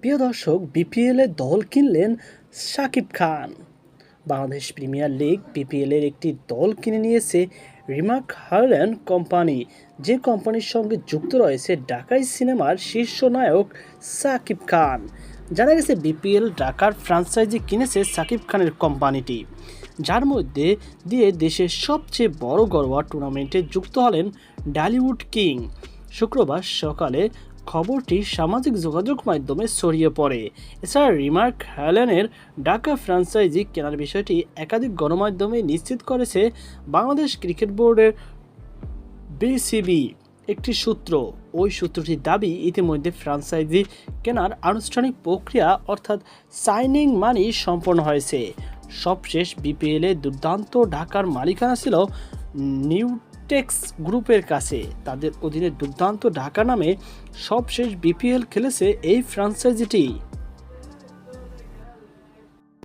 প্রিয় দর্শক, বিপিএলে দল কিনলেন Shakib Khan. Bangladesh premier league BPL এর একটি দল কিনে নিয়েছে রিমার্ক হারল্যান্ড কোম্পানি, যে কোম্পানির সঙ্গে যুক্ত রয়েছে ঢাকাই সিনেমার শীর্ষ নায়ক শাকিব খান। জানা গেছে বিপিএল ঢাকার ফ্র্যাঞ্চাইজি কিনেছে শাকিব খানের কোম্পানিটি, যার মধ্যে দিয়ে দেশের সবচেয়ে বড় ঘরোয়া টুর্নামেন্টে যুক্ত হলেন ঢালিউড কিং। শুক্রবার সকালে খবরটি সামাজিক যোগাযোগ মাধ্যমে ছড়িয়ে পড়ে। এছাড়া রিমার্ক হ্যালেনের ঢাকা ফ্র্যাঞ্চাইজি কেনার বিষয়টি একাধিক গণমাধ্যমে নিশ্চিত করেছে বাংলাদেশ ক্রিকেট বোর্ডের বিসিবি একটি সূত্র। ওই সূত্রটির দাবি, ইতিমধ্যে ফ্র্যাঞ্চাইজি কেনার আনুষ্ঠানিক প্রক্রিয়া অর্থাৎ সাইনিং মানি সম্পন্ন হয়েছে। সবশেষ বিপিএলে দুর্দান্ত ঢাকার মালিকানা ছিল নিউটেক্স গ্রুপের কাছে। তাদের অধীনে দুর্দান্ত ঢাকা নামে সবশেষ বিপিএল খেলেছে এই ফ্র্যাঞ্চাইজিটি।